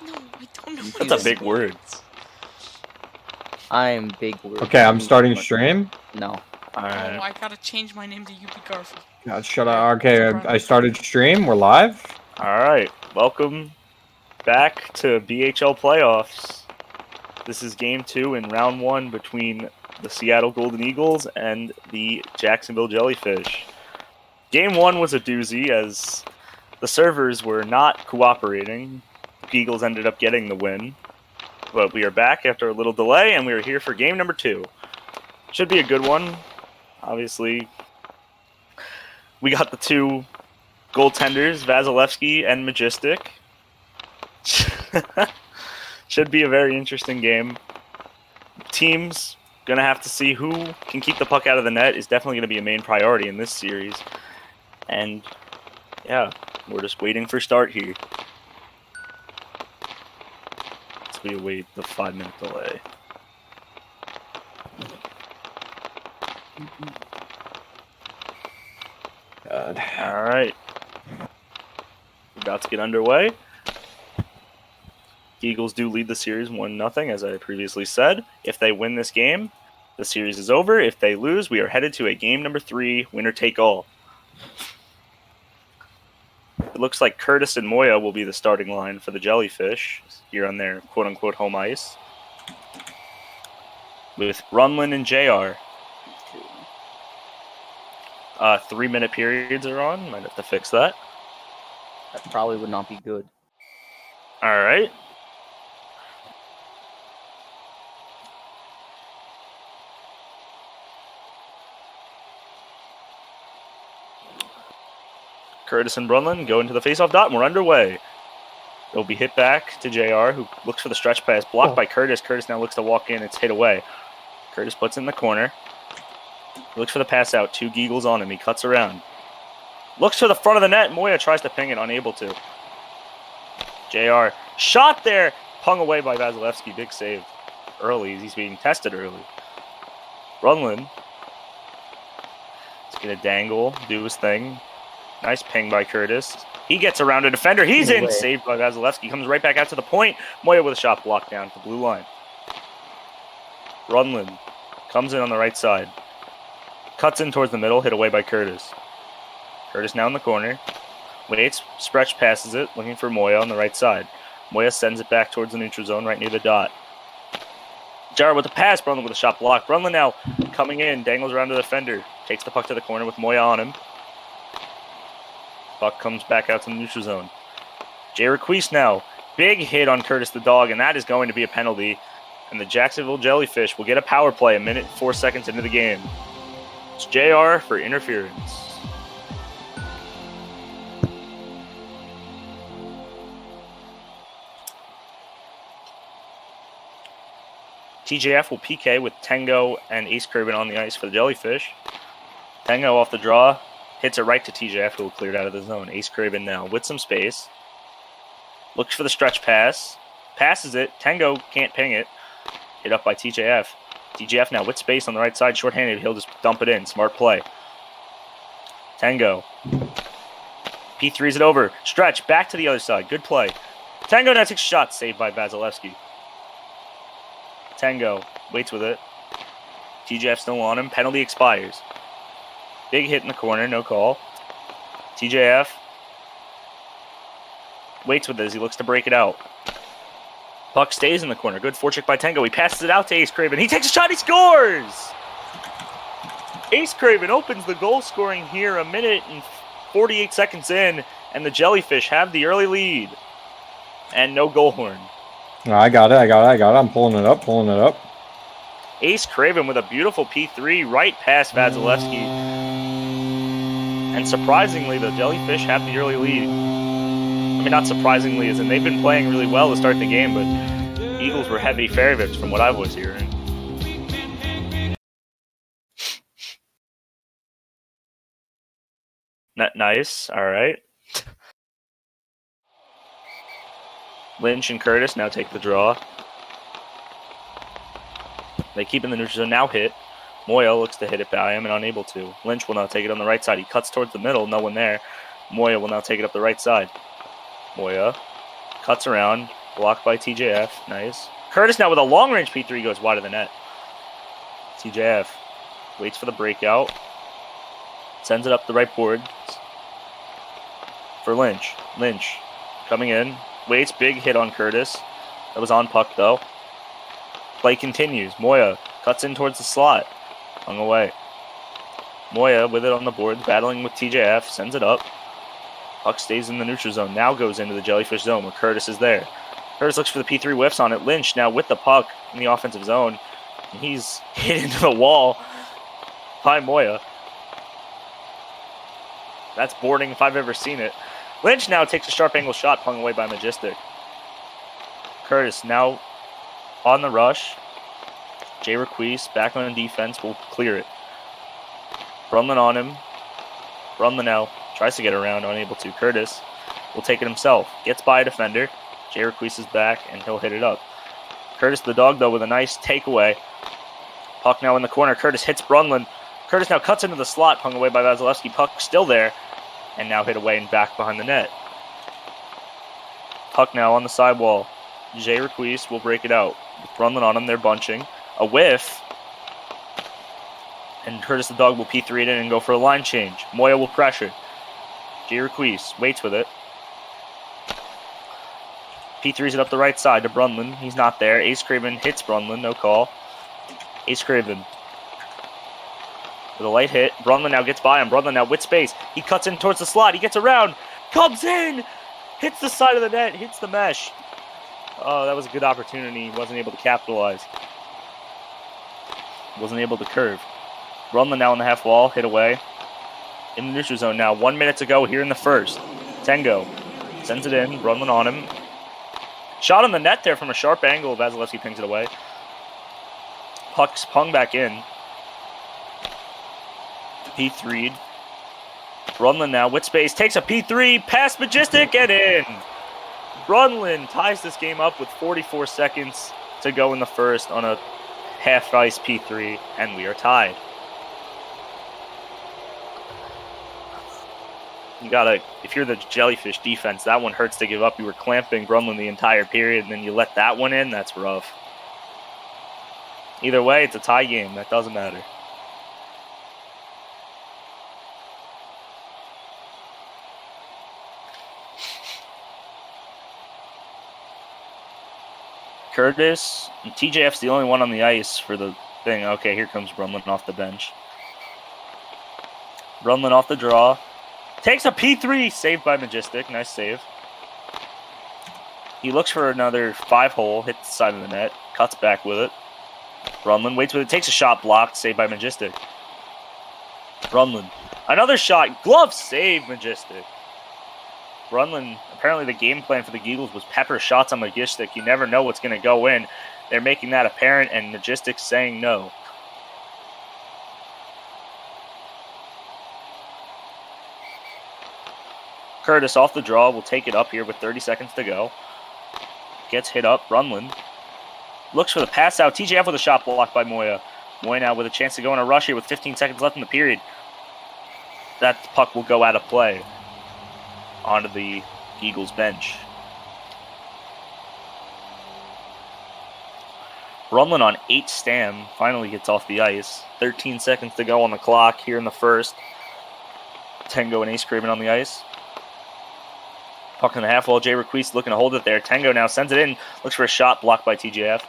No, I don't know what That's this a big word. I'm big word. Okay, I'm starting stream. No. Oh, Alright. I gotta change my name to Youppi Garfield. God, shut up. Okay, I started stream. We're live. Alright. Welcome back to BHL playoffs. This is game 2 in round 1 between the Seattle Golden Eagles and the Jacksonville Jellyfish. Game 1 was a doozy as the servers were not cooperating. The Eagles ended up getting the win. But we are back after a little delay, and we are here for game number 2. Should be a good one. Obviously, we got the two goaltenders, Vasilevsky and Majestic. Should be a very interesting game. Teams gonna have to see who can keep the puck out of the net is definitely gonna be a main priority in this series. And yeah, we're just waiting for start here. So we await the 5-minute delay. God. All right. We're about to get underway. Eagles do lead the series 1-0, as I previously said. If they win this game, the series is over. If they lose, we are headed to a game number 3, winner take all. It looks like Curtis and Moya will be the starting line for the Jellyfish here on their quote-unquote home ice, with Runlin and JR. 3-minute periods are on. Might have to fix that. That probably would not be good. All right. Curtis and Brunlin go into the faceoff dot, and we're underway. They'll be hit back to JR, who looks for the stretch pass. Blocked by Curtis. Curtis now looks to walk in. It's hit away. Curtis puts it in the corner. He looks for the pass out. 2 Geagles on him. He cuts around. Looks to the front of the net. Moya tries to ping it, unable to. JR shot there. Hung away by Vasilevsky. Big save early. He's being tested early. Brunlin is going to dangle, do his thing. Nice ping by Curtis. He gets around a defender. He's in. Saved by Vasilevsky. Comes right back out to the point. Moya with a shot blocked down to the blue line. Brunlin comes in on the right side. Cuts in towards the middle. Hit away by Curtis. Curtis now in the corner. Waits. Sprech passes it. Looking for Moya on the right side. Moya sends it back towards the neutral zone right near the dot. Jar with the pass. Brunlin with a shot blocked. Brunlin now coming in. Dangles around the defender. Takes the puck to the corner with Moya on him. Puck comes back out to the neutral zone. Jay Requise now. Big hit on Curtis the Dog, and that is going to be a penalty. And the Jacksonville Jellyfish will get a power play 1 minute, 4 seconds into the game. It's JR for interference. TJF will PK with Tango and Ace Kerbin on the ice for the Jellyfish. Tango off the draw. Hits it right to TJF, who will clear it out of the zone. Ace Craven now with some space. Looks for the stretch pass. Passes it. Tango can't ping it. Hit up by TJF. TJF now with space on the right side. Short-handed. He'll just dump it in. Smart play. Tango. P3's it over. Stretch. Back to the other side. Good play. Tango now takes a shot. Saved by Vasilevsky. Tango waits with it. TJF still on him. Penalty expires. Big hit in the corner, no call. TJF waits with it as he looks to break it out. Puck stays in the corner. Good forecheck by Tango. He passes it out to Ace Craven. He takes a shot. He scores! Ace Craven opens the goal scoring here 1 minute and 48 seconds in, and the Jellyfish have the early lead. And no goal horn. I got it. I'm pulling it up. Ace Craven with a beautiful P3 right past Vasilevsky. And surprisingly, the Jellyfish have the early lead. I mean, not surprisingly, as in they've been playing really well to start the game, but the Eagles were heavy favorites from what I was hearing. Nice. All right. Lynch and Curtis now take the draw. They keep in the neutral zone. Now hit. Moya looks to hit it by him and unable to. Lynch will now take it on the right side. He cuts towards the middle. No one there. Moya will now take it up the right side. Moya cuts around. Blocked by TJF. Nice. Curtis now with a long-range P3 goes wide of the net. TJF waits for the breakout. Sends it up the right board for Lynch. Lynch coming in. Waits. Big hit on Curtis. That was on puck, though. Play continues. Moya cuts in towards the slot. Hung away. Moya with it on the board, battling with TJF. Sends it up. Puck stays in the neutral zone. Now goes into the Jellyfish zone where Curtis is there. Curtis looks for the P3, whiffs on it. Lynch now with the puck in the offensive zone. And he's hit into the wall by Moya. That's boarding if I've ever seen it. Lynch now takes a sharp angle shot, hung away by Majestic. Curtis now on the rush. Jay Requise back on defense will clear it. Brunlin on him. Brunlin now tries to get around, unable to. Curtis will take it himself. Gets by a defender. Jay Requise is back, and he'll hit it up. Curtis the dog, though, with a nice takeaway. Puck now in the corner. Curtis hits Brunlin. Curtis now cuts into the slot, hung away by Vasilevsky. Puck still there, and now hit away and back behind the net. Puck now on the sidewall. Jay Requise will break it out. With Brunlin on him, they're bunching. A whiff. And Curtis the dog will P3 it in and go for a line change. Moya will pressure. Jay Requise waits with it. P3's it up the right side to Brunlin. He's not there. Ace Craven hits Brunlin. No call. Ace Craven with a light hit. Brunlin now gets by him. Brunlin now with space. He cuts in towards the slot. He gets around. Comes in. Hits the side of the net. Hits the mesh. Oh, that was a good opportunity. He wasn't able to capitalize. Wasn't able to curve. Brunlin now on the half wall. Hit away. In the neutral zone now. 1 minute to go here in the first. Tengo sends it in. Brunlin on him. Shot on the net there from a sharp angle. Vasilevsky pings it away. Puck's pung back in. P3'd. Brunlin now with space. Takes a P3. Past Majestic and in. Brunlin ties this game up with 44 seconds to go in the first on a half-ice P3. And we are tied. You gotta, if you're the Jellyfish defense, that one hurts to give up. You were clamping Brunlin the entire period, and then you let that one in. That's rough. Either way, it's a tie game. That doesn't matter. Curtis, and TJF's the only one on the ice for the thing. Okay, here comes Brunlin off the bench. Brunlin off the draw. Takes a P3, saved by Majestic. Nice save. He looks for another 5-hole, hits the side of the net, cuts back with it. Brunlin waits with it, takes a shot blocked, saved by Majestic. Brunlin, another shot, glove save, Majestic. Brunlin, apparently the game plan for the Geagles was pepper shots on Majestic. You never know what's going to go in. They're making that apparent, and Majestic's saying no. Curtis off the draw will take it up here with 30 seconds to go. Gets hit up. Brunlin looks for the pass out. TJF with a shot blocked by Moya. Moya now with a chance to go in a rush here with 15 seconds left in the period. That puck will go out of play onto the Eagles bench. Brunlin on 8 stam finally gets off the ice. 13 seconds to go on the clock here in the first. Tengo and Ace Craven on the ice. Puck in the half wall. Jay Requise looking to hold it there. Tengo now sends it in. Looks for a shot blocked by TJF.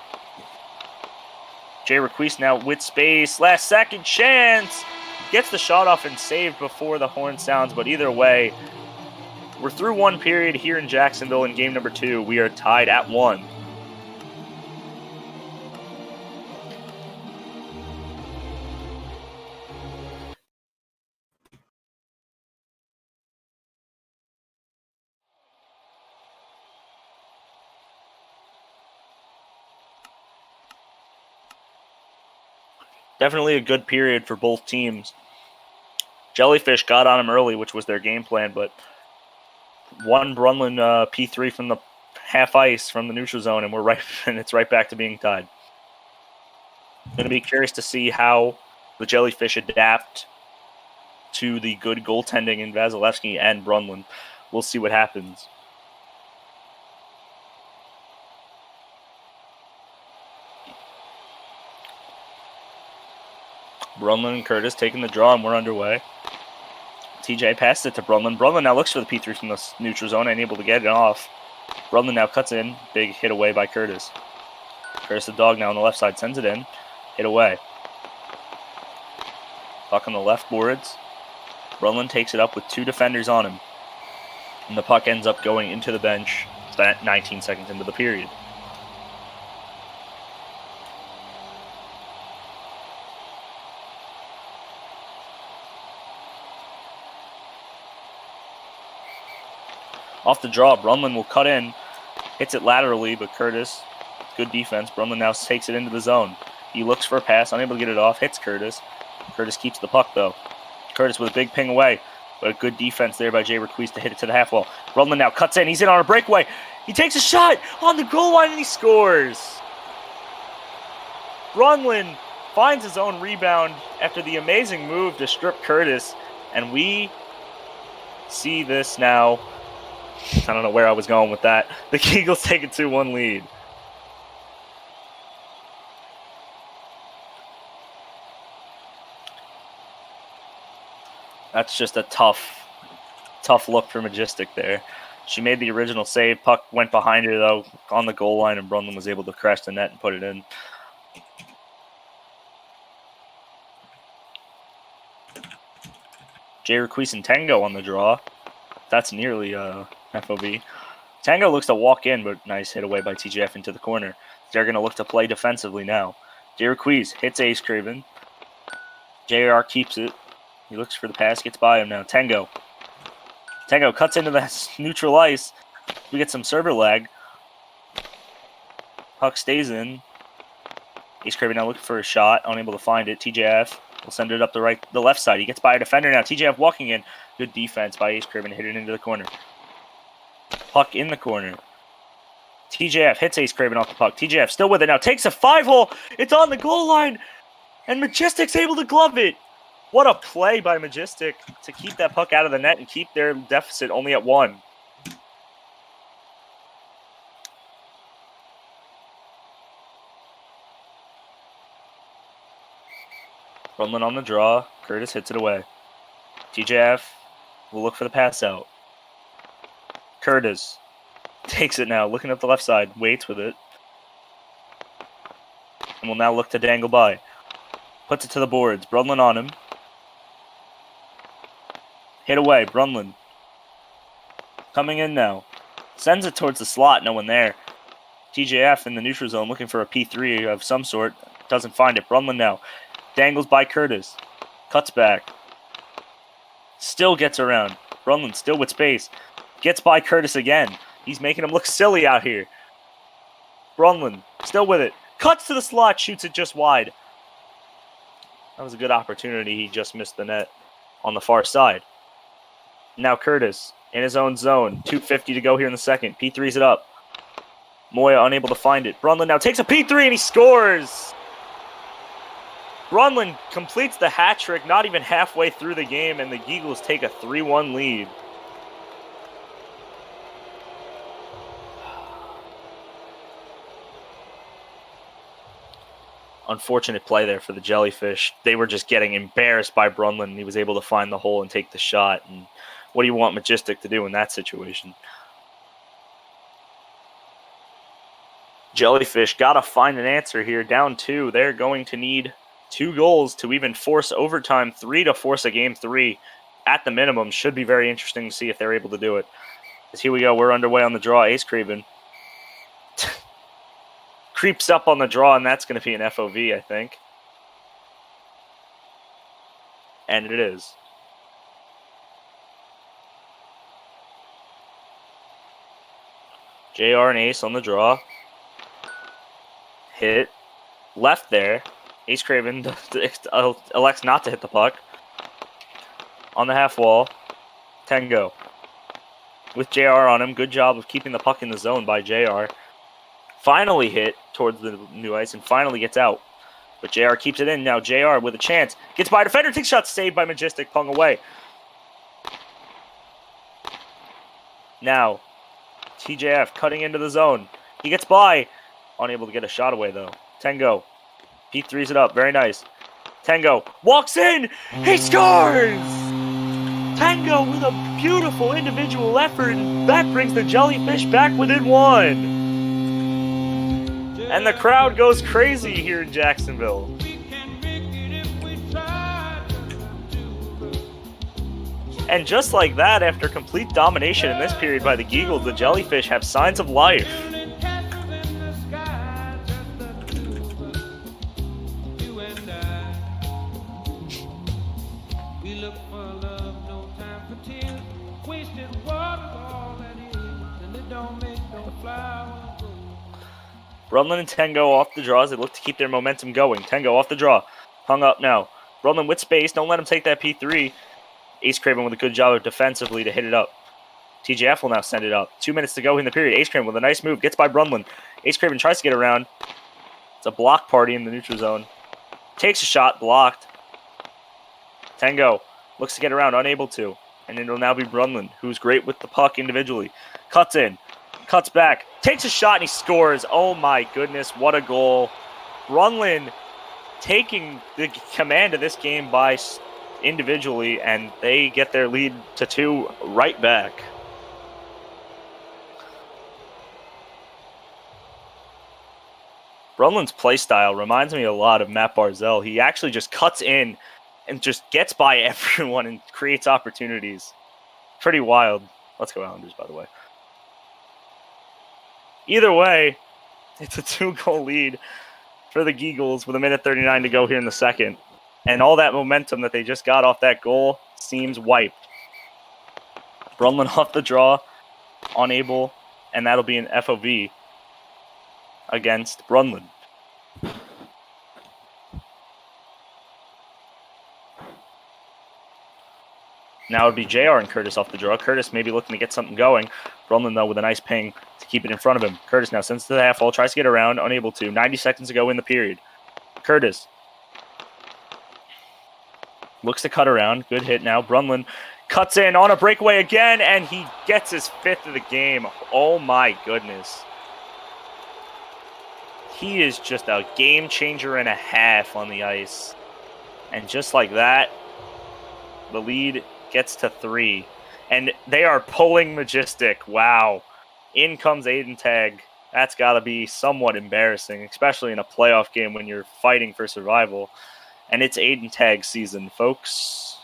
Jay Requise now with space. Last second chance. Gets the shot off and saved before the horn sounds. But either way, we're through one period here in Jacksonville in game number 2. We are tied at 1. Definitely a good period for both teams. Jellyfish got on him early, which was their game plan, but one Brunlin P3 from the half ice from the neutral zone, and it's right back to being tied. Going to be curious to see how the Jellyfish adapt to the good goaltending in Vasilevsky and Brunlin. We'll see what happens. Brunlin and Curtis taking the draw, and we're underway. TJ passed it to Brunlin. Brunlin now looks for the P3 from the neutral zone and able to get it off. Brunlin now cuts in. Big hit away by Curtis. Curtis the dog now on the left side sends it in. Hit away. Puck on the left boards. Brunlin takes it up with 2 defenders on him. And the puck ends up going into the bench 19 seconds into the period. Off the draw, Brunlin will cut in. Hits it laterally, but Curtis, good defense. Brunlin now takes it into the zone. He looks for a pass, unable to get it off. Hits Curtis. Curtis keeps the puck, though. Curtis with a big ping away. But a good defense there by Jay Requise to hit it to the half wall. Brunlin now cuts in. He's in on a breakaway. He takes a shot on the goal line and he scores. Brunlin finds his own rebound after the amazing move to strip Curtis. And we see this now. I don't know where I was going with that. The Geagles take a 2-1 lead. That's just a tough look for Majestic there. She made the original save. Puck went behind her, though, on the goal line, and Brunlin was able to crash the net and put it in. Jay Requise and Tango on the draw. That's nearly FOB. Tango looks to walk in, but nice hit away by TGF into the corner. They're going to look to play defensively now. Jay Requise hits Ace Craven. JR keeps it. He looks for the pass, gets by him now. Tango cuts into the neutral ice. We get some server lag. Puck stays in. Ace Craven now looking for a shot, unable to find it. TJF will send it up the left side. He gets by a defender now. TJF walking in. Good defense by Ace Craven to hit it into the corner. Puck in the corner. TJF hits Ace Craven off the puck. TJF still with it now. Takes a 5-hole. It's on the goal line. And Majestic's able to glove it. What a play by Majestic to keep that puck out of the net and keep their deficit only at 1. Brunlin on the draw. Curtis hits it away. TJF will look for the pass out. Curtis takes it now, looking up the left side, waits with it. And will now look to dangle by. Puts it to the boards. Brunlin on him. Hit away. Brunlin. Coming in now. Sends it towards the slot. No one there. TJF in the neutral zone looking for a P3 of some sort. Doesn't find it. Brunlin now. Dangles by Curtis. Cuts back. Still gets around. Brunlin still with space. Gets by Curtis again. He's making him look silly out here. Brunlin still with it. Cuts to the slot. Shoots it just wide. That was a good opportunity. He just missed the net on the far side. Now Curtis in his own zone. 2:50 to go here in the second. P3's it up. Moya unable to find it. Brunlin now takes a P3 and he scores. Brunlin completes the hat trick not even halfway through the game, and the Geagles take a 3-1 lead. Unfortunate play there for the Jellyfish. They were just getting embarrassed by Brunlin, and he was able to find the hole and take the shot. And what do you want Majestic to do in that situation? Jellyfish got to find an answer here. Down 2. They're going to need 2 goals to even force overtime, 3 to force a game 3 at the minimum. Should be very interesting to see if they're able to do it. As here we go. We're underway on the draw. Ace Craven creeps up on the draw, and that's going to be an FOV, I think. And it is. JR and Ace on the draw. Hit. Left there. Ace Craven elects not to hit the puck. On the half wall. Tango. With JR on him. Good job of keeping the puck in the zone by JR. Finally hit towards the new ice and finally gets out. But JR keeps it in. Now JR with a chance. Gets by a defender. Takes a shot. Saved by Majestic. Pung away. Now TJF cutting into the zone. He gets by. Unable to get a shot away though. Tango. P3's it up. Very nice. Tango walks in. He scores! Tango with a beautiful individual effort, and that brings the Jellyfish back within one. And the crowd goes crazy here in Jacksonville. And just like that, after complete domination in this period by the Geagles, the Jellyfish have signs of life. Brunlin and Tango off the draw as they look to keep their momentum going. Tango off the draw. Hung up now. Brunlin with space. Don't let him take that P3. Ace Craven with a good job defensively to hit it up. TJF will now send it up. 2 minutes to go in the period. Ace Craven with a nice move. Gets by Brunlin. Ace Craven tries to get around. It's a block party in the neutral zone. Takes a shot. Blocked. Tango looks to get around. Unable to. And it'll now be Brunlin, who's great with the puck individually. Cuts in. Cuts back. Takes a shot and he scores. Oh my goodness. What a goal. Brunlin taking the command of this game by individually, and they get their lead to 2 right back. Brunlin's play style reminds me a lot of Matt Barzell. He actually just cuts in and just gets by everyone and creates opportunities. Pretty wild. Let's go Islanders, by the way. Either way, it's a 2-goal lead for the Geagles with 1:39 to go here in the second. And all that momentum that they just got off that goal seems wiped. Brunlin off the draw, unable, and that'll be an FOV against Brunlin. Now it would be JR and Curtis off the draw. Curtis maybe looking to get something going. Brunlin, though, with a nice ping to keep it in front of him. Curtis now sends it to the half wall, tries to get around, unable to. 90 seconds to go in the period. Curtis looks to cut around. Good hit now. Brunlin cuts in on a breakaway again, and he gets his 5th of the game. Oh, my goodness. He is just a game changer and a half on the ice. And just like that, the lead gets to 3. And they are pulling Majestic. Wow. In comes Aiden Tag. That's got to be somewhat embarrassing, especially in a playoff game when you're fighting for survival. And it's Aiden Tag season, folks.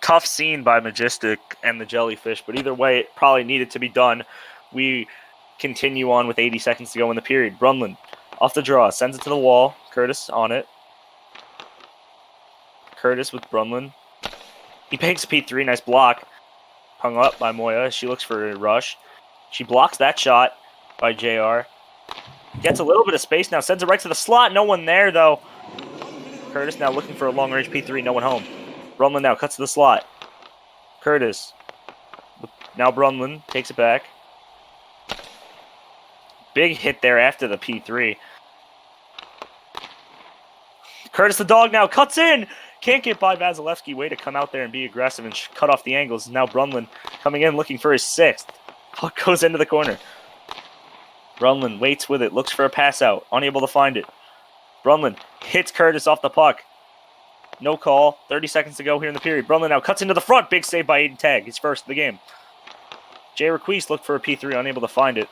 Tough scene by Majestic and the Jellyfish, but either way, it probably needed to be done. We continue on with 80 seconds to go in the period. Brunlin off the draw, sends it to the wall. Curtis on it. Curtis with Brunlin. He makes a P3, nice block. Hung up by Moya. She looks for a rush. She blocks that shot by JR. Gets a little bit of space now, sends it right to the slot. No one there, though. Curtis now looking for a long-range P3, no one home. Brunlin now cuts to the slot. Curtis. Now Brunlin takes it back. Big hit there after the P3. Curtis the dog now cuts in. Can't get by Vasilevsky. Way to come out there and be aggressive and cut off the angles. Now Brunlin coming in looking for his 6th. Puck goes into the corner. Brunlin waits with it. Looks for a pass out. Unable to find it. Brunlin hits Curtis off the puck. No call. 30 seconds to go here in the period. Brunlin now cuts into the front. Big save by Aiden Tag. His first of the game. Jay Requise looked for a P3. Unable to find it.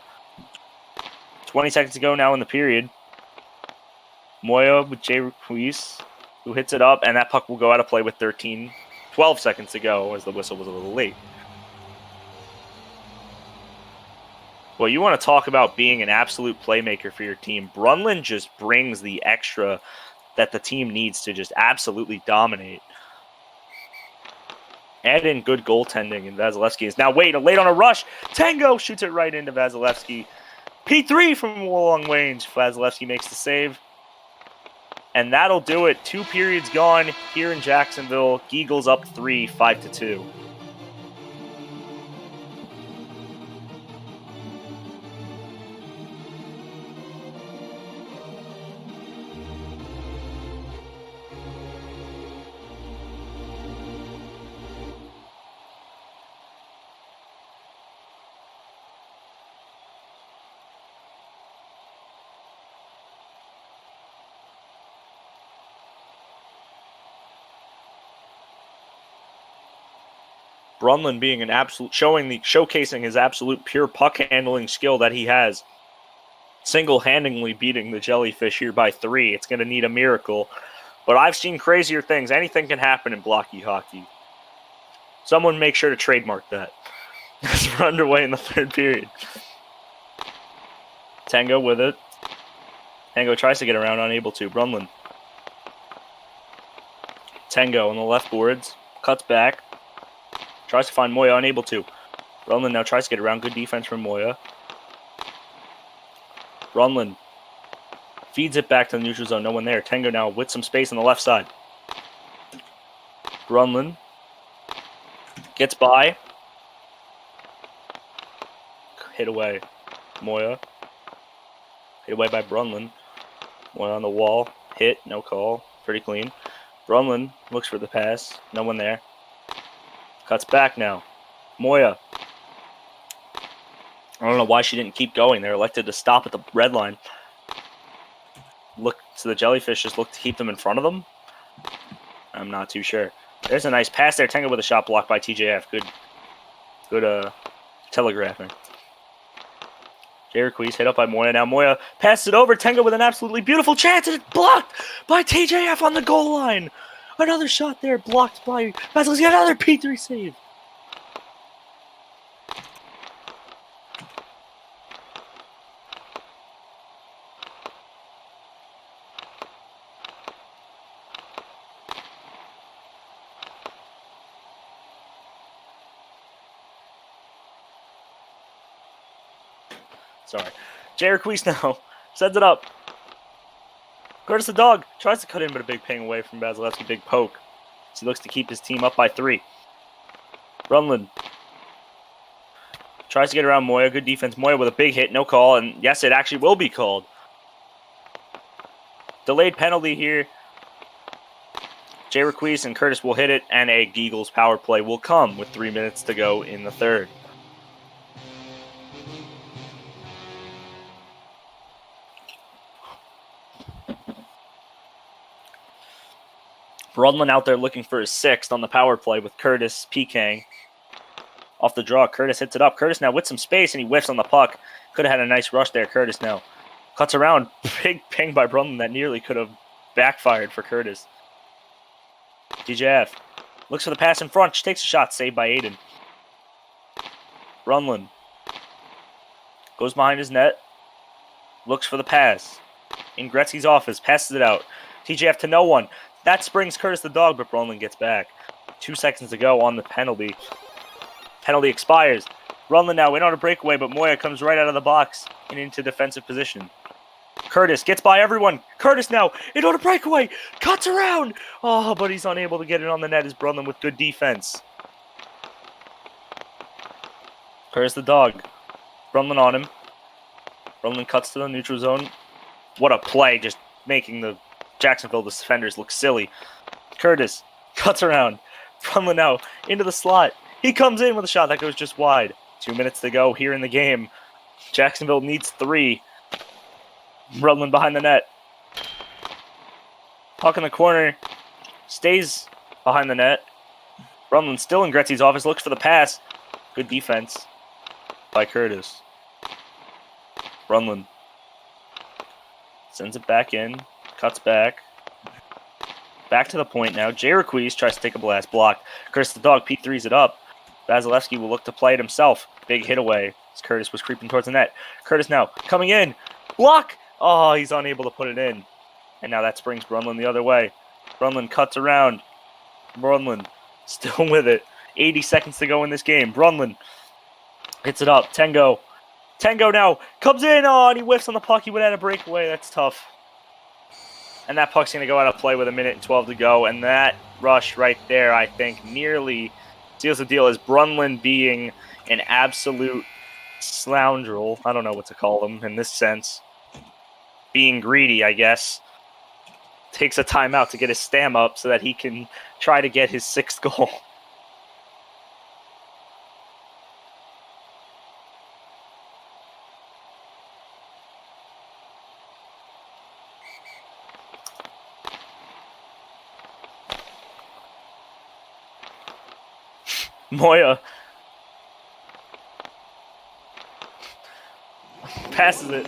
20 seconds to go now in the period. Moya with Jay Requise, who hits it up, and that puck will go out of play with 12 seconds to go as the whistle was a little late. Well, you want to talk about being an absolute playmaker for your team. Brunlin just brings the extra that the team needs to just absolutely dominate. Add in good goaltending, and Vasilevsky is now late on a rush. Tango shoots it right into Vasilevsky. P3 from long range. Vasilevsky makes the save. And that'll do it. 2 periods gone here in Jacksonville. Geagles up 3, 5-2. Brunlin being an absolute, showcasing his absolute pure puck handling skill that he has. Single-handedly beating the Jellyfish here by 3. It's going to need a miracle. But I've seen crazier things. Anything can happen in blocky hockey. Someone make sure to trademark that. As we're underway in the 3rd period. Tango with it. Tango tries to get around, unable to. Brunlin. Tango on the left boards. Cuts back. Tries to find Moya, unable to. Brunlin now tries to get around. Good defense from Moya. Brunlin feeds it back to the neutral zone. No one there. Tango now with some space on the left side. Brunlin gets by. Hit away. Moya. Hit away by Brunlin. Moya on the wall. Hit. No call. Pretty clean. Brunlin looks for the pass. No one there. Cuts back now. Moya. I don't know why she didn't keep going. They're elected to stop at the red line. Look to the Jellyfish, just look to keep them in front of them. I'm not too sure. There's a nice pass there. Tango with a shot blocked by TJF. Good telegraphing. Jeriquez hit up by Moya. Now Moya passes it over. Tango with an absolutely beautiful chance, and it's blocked by TJF on the goal line. Another shot there, blocked by Vasilevsky. Another P3 save. Sorry. Jeriquez now sends it up. Curtis the dog tries to cut in, but a big ping away from Vasilevsky. Big poke. So he looks to keep his team up by 3. Brunlin tries to get around Moya. Good defense. Moya with a big hit. No call. And yes, it actually will be called. Delayed penalty here. Jeriquez and Curtis will hit it, and a Geagles power play will come with 3 minutes to go in the 3rd. Brunlin out there looking for his 6th on the power play with Curtis PKing. Off the draw, Curtis hits it up. Curtis now with some space, and he whiffs on the puck. Could have had a nice rush there. Curtis now cuts around. Big ping by Brunlin that nearly could have backfired for Curtis. DJF looks for the pass in front. She takes a shot, saved by Aiden. Brunlin goes behind his net. Looks for the pass. In Gretzky's office, passes it out. TJF to no one. That springs Curtis the dog, but Brunlin gets back. 2 seconds to go on the penalty. Penalty expires. Brunlin now in on a breakaway, but Moya comes right out of the box and into defensive position. Curtis gets by everyone. Curtis now in on a breakaway. Cuts around. Oh, but he's unable to get it on the net as Brunlin with good defense. Curtis the dog. Brunlin on him. Brunlin cuts to the neutral zone. What a play, just making the Jacksonville defenders look silly. Curtis cuts around. Brunlin now into the slot. He comes in with a shot that goes just wide. 2 minutes to go here in the game. Jacksonville needs 3. Brunlin behind the net. Puck in the corner. Stays behind the net. Brunlin still in Gretzky's office. Looks for the pass. Good defense by Curtis. Brunlin sends it back in. Cuts back. Back to the point now. Jeriquez tries to take a blast. Blocked. Curtis the dog P3s it up. Vasilevsky will look to play it himself. Big hit away as Curtis was creeping towards the net. Curtis now coming in. Block! Oh, he's unable to put it in. And now that springs Brunlin the other way. Brunlin cuts around. Brunlin still with it. 80 seconds to go in this game. Brunlin hits it up. Tango. Tango now comes in. Oh, and he whiffs on the puck. He would have had a breakaway. That's tough. And that puck's going to go out of play with 1:12 to go. And that rush right there, I think, nearly seals the deal as Brunlin being an absolute scoundrel. I don't know what to call him in this sense. Being greedy, I guess. Takes a timeout to get his stam up so that he can try to get his 6th goal. Moya passes it.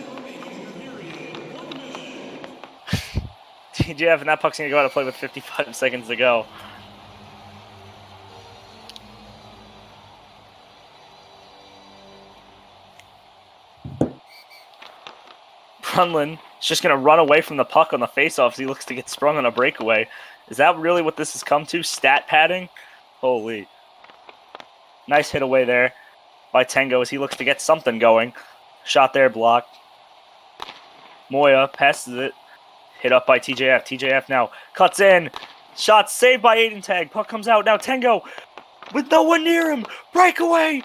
TJF, and that puck's going to go out of play with 55 seconds to go. Brunlin is just going to run away from the puck on the faceoff as he looks to get sprung on a breakaway. Is that really what this has come to? Stat padding? Holy. Nice hit away there by Tengo as he looks to get something going. Shot there, blocked. Moya passes it. Hit up by TJF. TJF now cuts in. Shot saved by Aiden Tag. Puck comes out. Now Tengo with no one near him. Breakaway.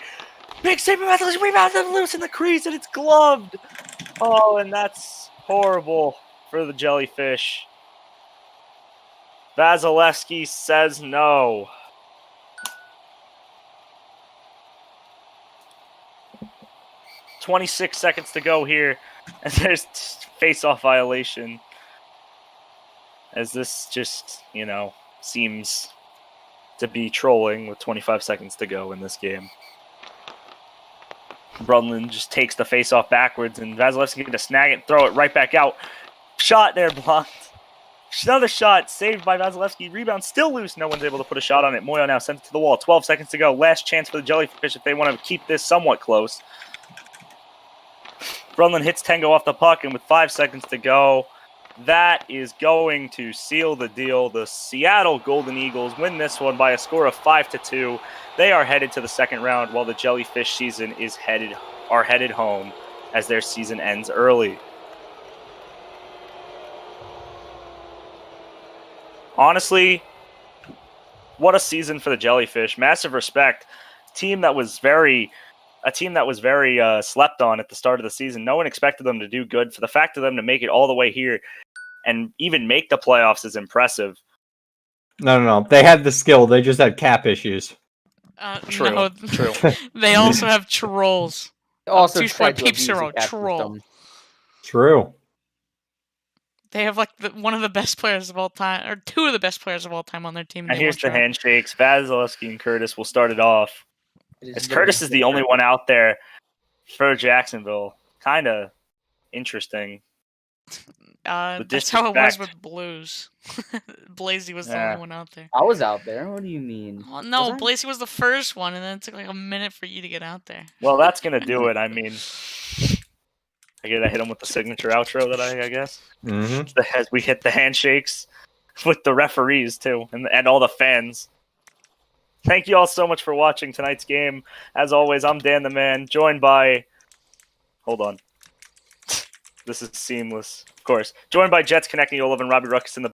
Big save by Matthews. Rebound and loose in the crease, and it's gloved. Oh, and that's horrible for the Jellyfish. Vasilevsky says no. "26 seconds to go here, and there's face-off violation. As this just, seems to be trolling with 25 seconds to go in this game. Brunlin just takes the face-off backwards, and Vasilevsky going to snag it and throw it right back out. Shot there, blocked. Another shot saved by Vasilevsky. Rebound still loose. No one's able to put a shot on it. Moyo now sends it to the wall. 12 seconds to go. Last chance for the Jellyfish if they want to keep this somewhat close. Brunlin hits Tengo off the puck, and with 5 seconds to go, that is going to seal the deal. The Seattle Golden Eagles win this one by a score of 5-2. They are headed to the second round, while the Jellyfish season are headed home as their season ends early. Honestly, what a season for the Jellyfish. Massive respect. A team that was very slept on at the start of the season. No one expected them to do good. For the fact of them to make it all the way here and even make the playoffs is impressive. No. They had the skill. They just had cap issues. True. No, True. they also have trolls. Also, Two tried to peeps abuse are the cap troll. system. True. They have one of the best players of all time, or two of the best players of all time on their team. And here's the handshakes. Vasilevsky and Curtis will start it off. As Curtis is the only one out there for Jacksonville. Kind of interesting. That's how it was with Blues. Blazy was the only one out there. I was out there. What do you mean? Well, no, Blazy was the first one, and then it took like a minute for you to get out there. Well, that's going to do it. I mean, I gotta hit him with the signature outro that I guess. Mm-hmm. As we hit the handshakes with the referees, too, and all the fans. Thank you all so much for watching tonight's game. As always, I'm Dan the Man, joined by... Hold on. This is seamless, of course. Joined by Jets Connecting Olov and Robbie Ruckus in the